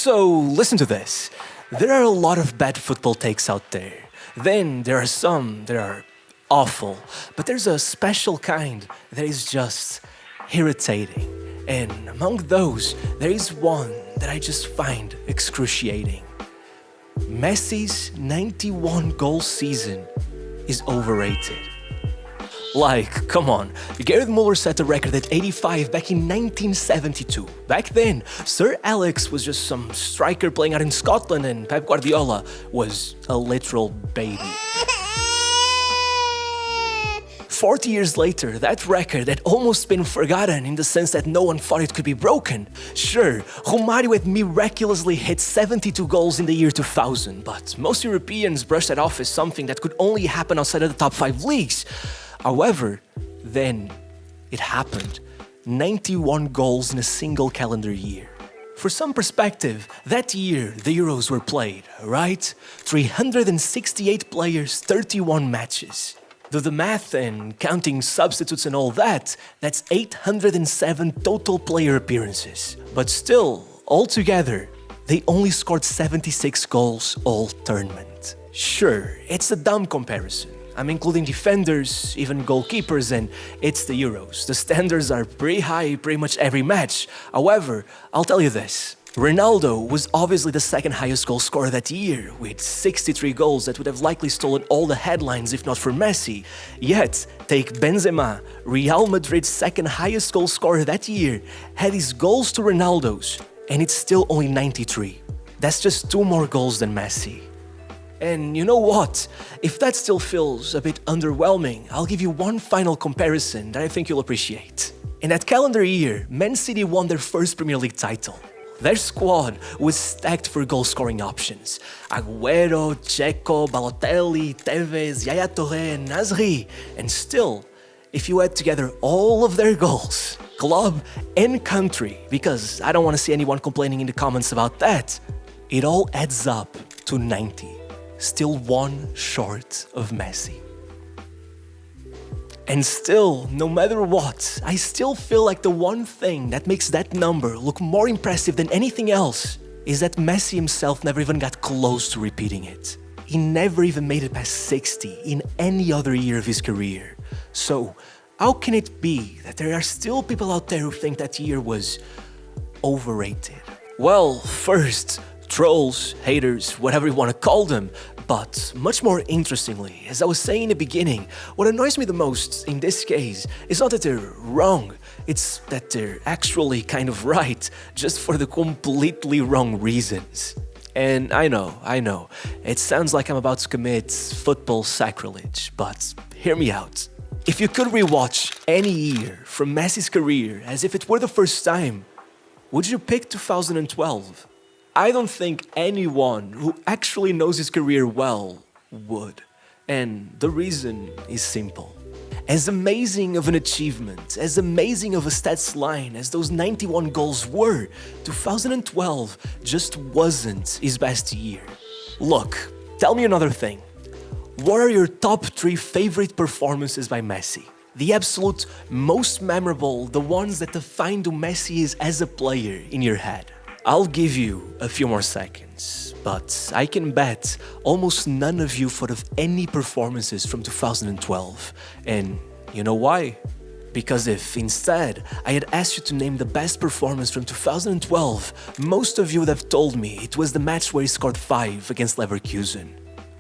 So, listen to this. There are a lot of bad football takes out there. Then there are some that are awful. But there's a special kind that is just irritating. And among those, there is one that I just find excruciating. Messi's 91 goal season is overrated. Like, come on, Gerd Muller set the record at 85 back in 1972. Back then, Sir Alex was just some striker playing out in Scotland and Pep Guardiola was a literal baby. 40 years later, that record had almost been forgotten in the sense that no one thought it could be broken. Sure, Romário had miraculously hit 72 goals in the year 2000, but most Europeans brushed that off as something that could only happen outside of the top 5 leagues. However, then it happened. 91 goals in a single calendar year. For some perspective, that year the Euros were played, right? 368 players, 31 matches. Do the math and counting substitutes and all that, that's 807 total player appearances. But still, altogether, they only scored 76 goals all tournament. Sure, it's a dumb comparison. I'm including defenders, even goalkeepers, and it's the Euros. The standards are pretty high pretty much every match. However, I'll tell you this. Ronaldo was obviously the second highest goal scorer that year, with 63 goals that would have likely stolen all the headlines if not for Messi. Yet, take Benzema, Real Madrid's second highest goal scorer that year, had his goals to Ronaldo's, and it's still only 93. That's just 2 more goals than Messi. And you know what? If that still feels a bit underwhelming, I'll give you one final comparison that I think you'll appreciate. In that calendar year, Man City won their first Premier League title. Their squad was stacked for goal-scoring options. Agüero, Dzeko, Balotelli, Tevez, Yaya Touré, and Nasri. And still, if you add together all of their goals, club and country, because I don't want to see anyone complaining in the comments about that, it all adds up to 90. Still one short of Messi. And still, no matter what, I still feel like the one thing that makes that number look more impressive than anything else is that Messi himself never even got close to repeating it. He never even made it past 60 in any other year of his career. So, how can it be that there are still people out there who think that year was overrated? Well, first, trolls, haters, whatever you want to call them. But much more interestingly, as I was saying in the beginning, what annoys me the most in this case is not that they're wrong, it's that they're actually kind of right, just for the completely wrong reasons. And I know, it sounds like I'm about to commit football sacrilege, but hear me out. If you could rewatch any year from Messi's career as if it were the first time, would you pick 2012? I don't think anyone who actually knows his career well would. And the reason is simple. As amazing of an achievement, as amazing of a stats line as those 91 goals were, 2012 just wasn't his best year. Look, tell me another thing. What are your top 3 favorite performances by Messi? The absolute most memorable, the ones that define who Messi is as a player in your head. I'll give you a few more seconds, but I can bet almost none of you thought of any performances from 2012. And you know why? Because if instead I had asked you to name the best performance from 2012, most of you would have told me it was the match where he scored 5 against Leverkusen.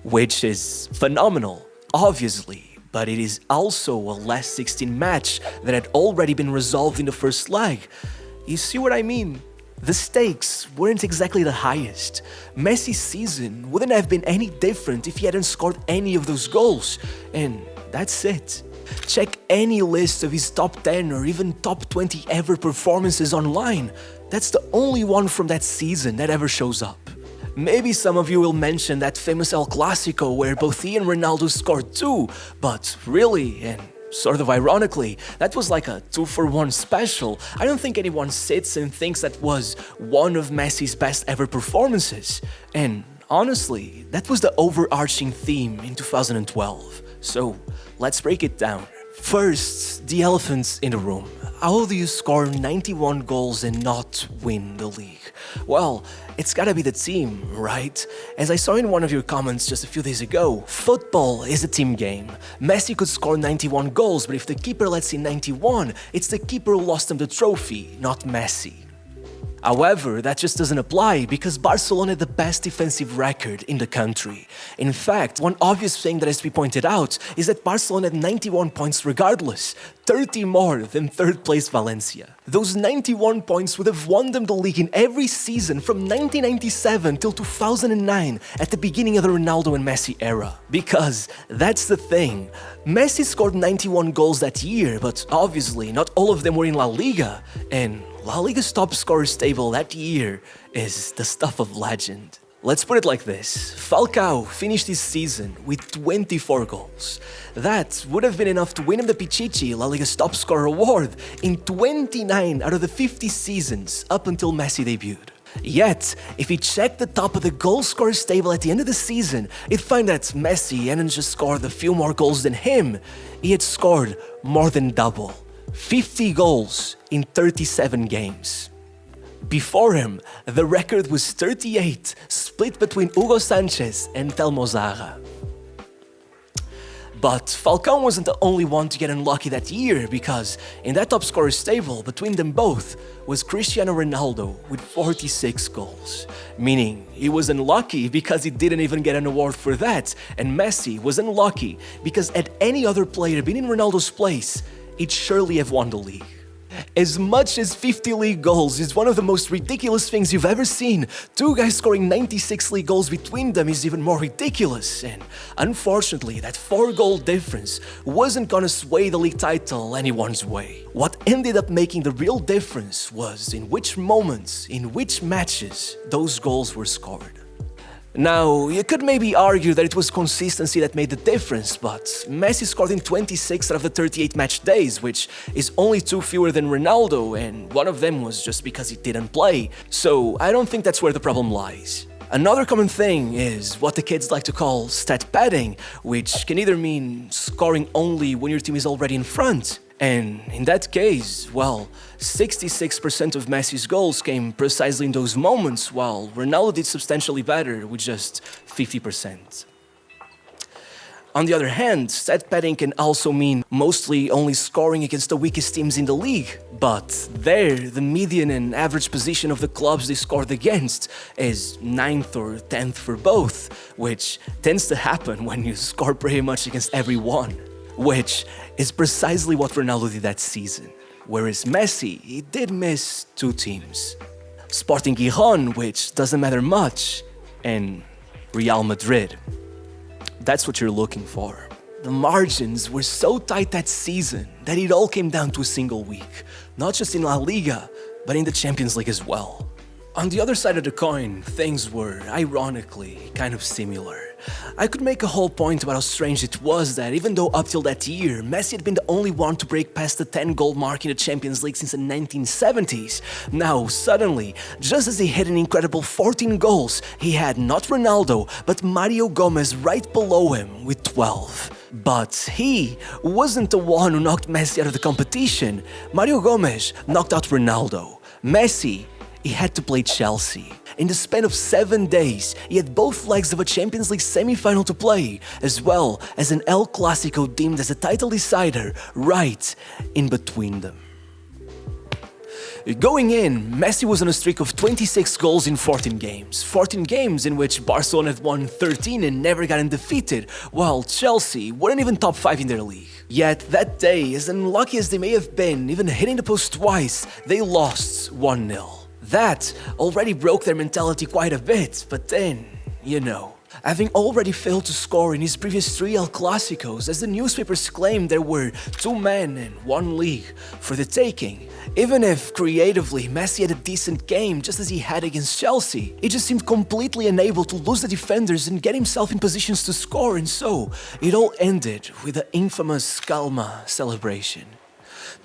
Which is phenomenal, obviously, but it is also a last 16 match that had already been resolved in the first leg. You see what I mean? The stakes weren't exactly the highest. Messi's season wouldn't have been any different if he hadn't scored any of those goals. And that's it. Check any list of his top 10 or even top 20 ever performances online. That's the only one from that season that ever shows up. Maybe some of you will mention that famous El Clasico where both he and Ronaldo scored 2, but really, and sort of ironically, that was like a 2-for-1 special. I don't think anyone sits and thinks that was one of Messi's best ever performances. And honestly, that was the overarching theme in 2012. So let's break it down. First, the elephants in the room. How do you score 91 goals and not win the league? Well, it's gotta be the team, right? As I saw in one of your comments just a few days ago, football is a team game. Messi could score 91 goals, but if the keeper lets in 91, it's the keeper who lost him the trophy, not Messi. However, that just doesn't apply because Barcelona had the best defensive record in the country. In fact, one obvious thing that has to be pointed out is that Barcelona had 91 points regardless, 30 more than third place Valencia. Those 91 points would have won them the league in every season from 1997 till 2009 at the beginning of the Ronaldo and Messi era. Because that's the thing, Messi scored 91 goals that year, but obviously not all of them were in La Liga, and La Liga's top scorers table that year is the stuff of legend. Let's put it like this, Falcao finished his season with 24 goals. That would have been enough to win him the Pichichi La Liga's top scorer award in 29 out of the 50 seasons up until Messi debuted. Yet, if you check the top of the goal scorers table at the end of the season, you'd find that Messi hadn't just scored a few more goals than him, he had scored more than double. 50 goals in 37 games. Before him, the record was 38, split between Hugo Sanchez and Telmo Zarra. But Falcao wasn't the only one to get unlucky that year, because in that top scorers table, between them both, was Cristiano Ronaldo with 46 goals. Meaning, he was unlucky because he didn't even get an award for that, and Messi was unlucky because had any other player been in Ronaldo's place, he'd surely have won the league. As much as 50 league goals is one of the most ridiculous things you've ever seen, two guys scoring 96 league goals between them is even more ridiculous, and unfortunately that 4-goal difference wasn't gonna sway the league title anyone's way. What ended up making the real difference was in which moments, in which matches those goals were scored. Now, you could maybe argue that it was consistency that made the difference, but Messi scored in 26 out of the 38 match days, which is only 2 fewer than Ronaldo, and one of them was just because he didn't play, so I don't think that's where the problem lies. Another common thing is what the kids like to call Statpadding, which can either mean scoring only when your team is already in front, and in that case, well, 66% of Messi's goals came precisely in those moments, while Ronaldo did substantially better with just 50%. On the other hand, Statpadding can also mean mostly only scoring against the weakest teams in the league, but there, the median and average position of the clubs they scored against is 9th or 10th for both, which tends to happen when you score pretty much against everyone. Which is precisely what Ronaldo did that season. Whereas Messi, he did miss 2 teams. Sporting Gijon, which doesn't matter much, and Real Madrid. That's what you're looking for. The margins were so tight that season that it all came down to a single week. Not just in La Liga, but in the Champions League as well. On the other side of the coin, things were, ironically, kind of similar. I could make a whole point about how strange it was that even though up till that year, Messi had been the only one to break past the 10-goal mark in the Champions League since the 1970s, now suddenly, just as he hit an incredible 14 goals, he had not Ronaldo, but Mario Gomez right below him with 12. But he wasn't the one who knocked Messi out of the competition. Mario Gomez knocked out Ronaldo. Messi, he had to play Chelsea. In the span of 7 days, he had both legs of a Champions League semi-final to play, as well as an El Clasico deemed as a title decider right in between them. Going in, Messi was on a streak of 26 goals in 14 games. 14 games in which Barcelona had won 13 and never gotten defeated, while Chelsea weren't even top 5 in their league. Yet that day, as unlucky as they may have been, even hitting the post twice, they lost 1-0. That already broke their mentality quite a bit, but then, you know, having already failed to score in his previous 3 El Clasicos, as the newspapers claimed there were 2 men and 1 league for the taking. Even if, creatively, Messi had a decent game just as he had against Chelsea, he just seemed completely unable to lose the defenders and get himself in positions to score, and so it all ended with the infamous Calma celebration.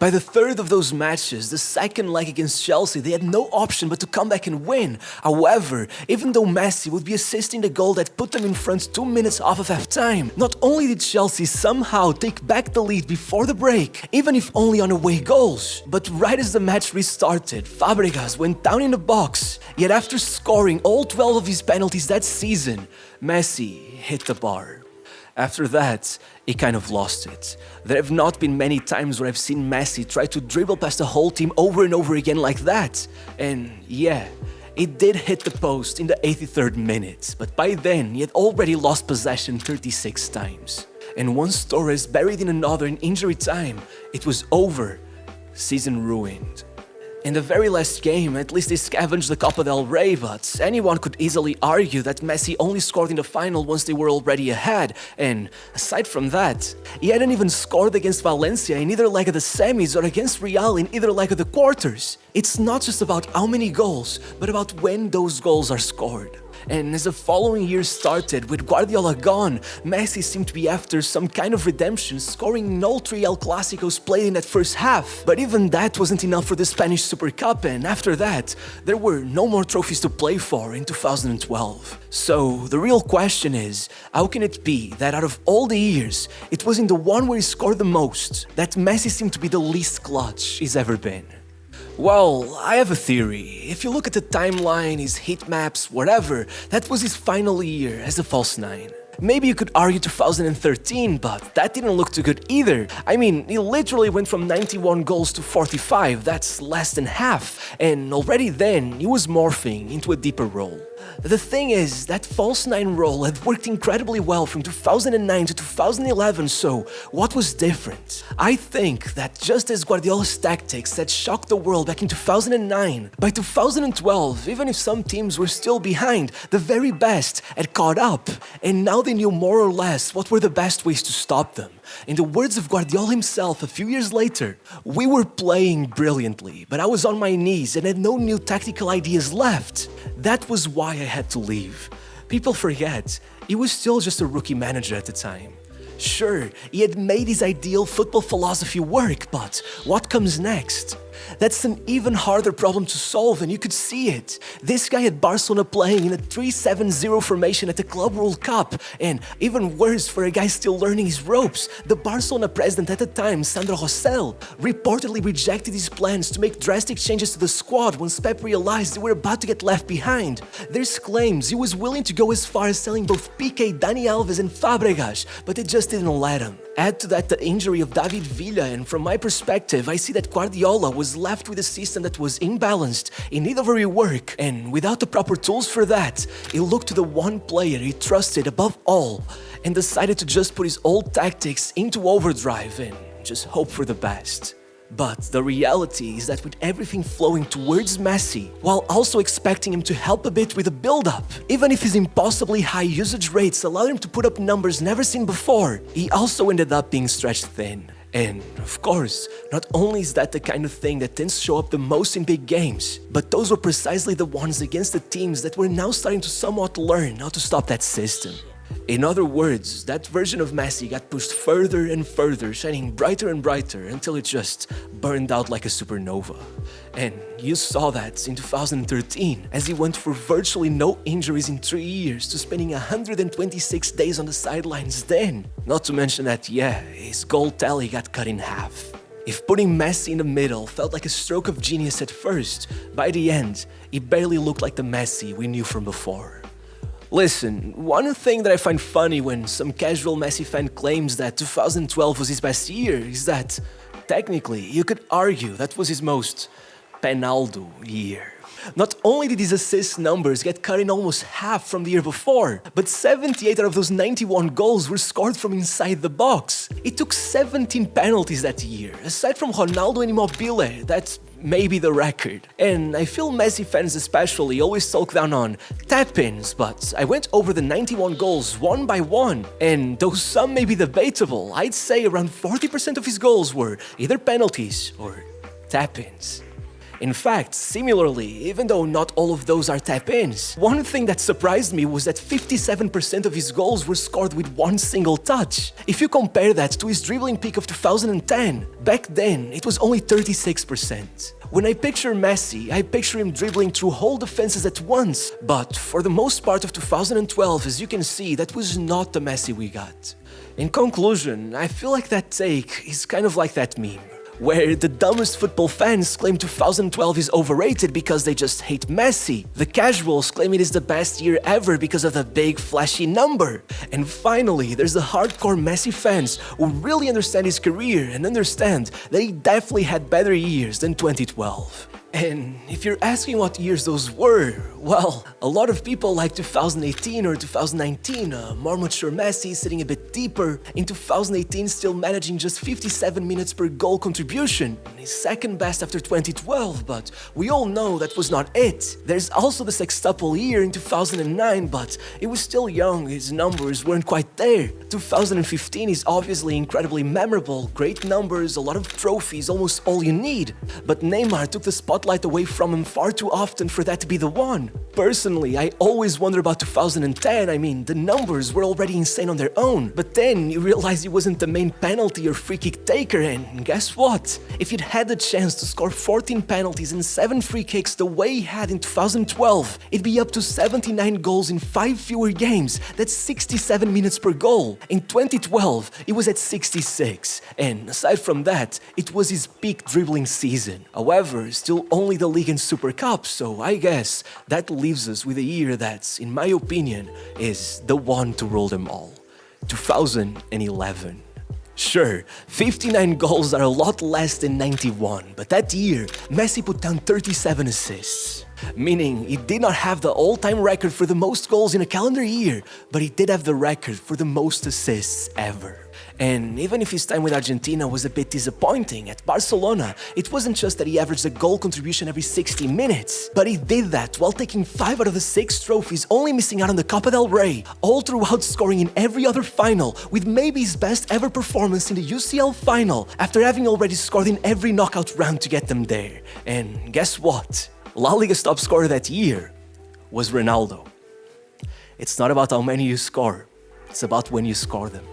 By the third of those matches, the second leg against Chelsea, they had no option but to come back and win. However, even though Messi would be assisting the goal that put them in front 2 minutes off of half-time, not only did Chelsea somehow take back the lead before the break, even if only on away goals, but right as the match restarted, Fabregas went down in the box. Yet after scoring all 12 of his penalties that season, Messi hit the bar. After that, he kind of lost it. There have not been many times where I've seen Messi try to dribble past the whole team over and over again like that. And yeah, it did hit the post in the 83rd minute, but by then he had already lost possession 36 times. And once Torres buried in another in injury time, it was over. Season ruined. In the very last game, at least they scavenged the Copa del Rey, but anyone could easily argue that Messi only scored in the final once they were already ahead, and aside from that, he hadn't even scored against Valencia in either leg of the semis or against Real in either leg of the quarters. It's not just about how many goals, but about when those goals are scored. And as the following year started, with Guardiola gone, Messi seemed to be after some kind of redemption, scoring in all 3 El Clásicos played in that first half. But even that wasn't enough for the Spanish Super Cup, and after that, there were no more trophies to play for in 2012. So the real question is, how can it be that out of all the years, it was in the one where he scored the most that Messi seemed to be the least clutch he's ever been? Well, I have a theory. If you look at the timeline, his heat maps, whatever, that was his final year as a false nine. Maybe you could argue 2013, but that didn't look too good either. I mean, he literally went from 91 goals to 45, that's less than half, and already then he was morphing into a deeper role. The thing is, that false nine role had worked incredibly well from 2009 to 2011, so what was different? I think that just as Guardiola's tactics had shocked the world back in 2009, by 2012, even if some teams were still behind, the very best had caught up, and now they knew more or less what were the best ways to stop them. In the words of Guardiola himself a few years later, we were playing brilliantly, but I was on my knees and had no new tactical ideas left. That was why I had to leave. People forget, he was still just a rookie manager at the time. Sure, he had made his ideal football philosophy work, but what comes next? That's an even harder problem to solve, and you could see it. This guy had Barcelona playing in a 3-7-0 formation at the Club World Cup, and even worse for a guy still learning his ropes, the Barcelona president at the time, Sandro Rosell, reportedly rejected his plans to make drastic changes to the squad once Pep realized they were about to get left behind. There's claims he was willing to go as far as selling both Piqué, Dani Alves and Fabregas, but they just didn't let him. Add to that the injury of David Villa, and from my perspective, I see that Guardiola was left with a system that was imbalanced, in need of a rework, and without the proper tools for that, he looked to the one player he trusted above all, and decided to just put his old tactics into overdrive and just hope for the best. But the reality is that with everything flowing towards Messi, while also expecting him to help a bit with the build-up, even if his impossibly high usage rates allowed him to put up numbers never seen before, he also ended up being stretched thin. And of course, not only is that the kind of thing that tends to show up the most in big games, but those were precisely the ones against the teams that were now starting to somewhat learn how to stop that system. In other words, that version of Messi got pushed further and further, shining brighter and brighter until it just burned out like a supernova. And you saw that in 2013, as he went for virtually no injuries in 3 years to spending 126 days on the sidelines then. Not to mention that, yeah, his goal tally got cut in half. If putting Messi in the middle felt like a stroke of genius at first, by the end, he barely looked like the Messi we knew from before. Listen, one thing that I find funny when some casual Messi fan claims that 2012 was his best year is that, technically, you could argue that was his most Penaldo year. Not only did his assist numbers get cut in almost half from the year before, but 78 out of those 91 goals were scored from inside the box. He took 17 penalties that year, aside from Ronaldo and Immobile, that's maybe the record. And I feel Messi fans especially always talk down on tap-ins, but I went over the 91 goals one by one, and though some may be debatable, I'd say around 40% of his goals were either penalties or tap-ins. In fact, similarly, even though not all of those are tap-ins, one thing that surprised me was that 57% of his goals were scored with one single touch. If you compare that to his dribbling peak of 2010, back then it was only 36%. When I picture Messi, I picture him dribbling through whole defenses at once, but for the most part of 2012, as you can see, that was not the Messi we got. In conclusion, I feel like that take is kind of like that meme, where the dumbest football fans claim 2012 is overrated because they just hate Messi. The casuals claim it is the best year ever because of the big flashy number. And finally, there's the hardcore Messi fans who really understand his career and understand that he definitely had better years than 2012. And if you're asking what years those were, well, a lot of people like 2018 or 2019, more mature Messi sitting a bit deeper, in 2018 still managing just 57 minutes per goal contribution, his second best after 2012, but we all know that was not it. There's also the sextuple year in 2009, but it was still young, his numbers weren't quite there. 2015 is obviously incredibly memorable, great numbers, a lot of trophies, almost all you need, but Neymar took the spotlight away from him far too often for that to be the one. Personally, I always wonder about 2010, I mean, the numbers were already insane on their own, but then you realize he wasn't the main penalty or free kick taker, and guess what? If he'd had the chance to score 14 penalties and 7 free kicks the way he had in 2012, it'd be up to 79 goals in 5 fewer games, that's 67 minutes per goal. In 2012, it was at 66, and aside from that, it was his peak dribbling season. However, still only the League and Super Cup, so I guess that leaves us with a year that, in my opinion, is the one to rule them all. 2011. Sure, 59 goals are a lot less than 91, but that year, Messi put down 37 assists. Meaning, he did not have the all-time record for the most goals in a calendar year, but he did have the record for the most assists ever. And even if his time with Argentina was a bit disappointing, at Barcelona, it wasn't just that he averaged a goal contribution every 60 minutes, but he did that while taking 5 out of the 6 trophies, only missing out on the Copa del Rey, all throughout scoring in every other final, with maybe his best ever performance in the UCL final, after having already scored in every knockout round to get them there. And guess what? La Liga's top scorer that year was Ronaldo. It's not about how many you score, it's about when you score them.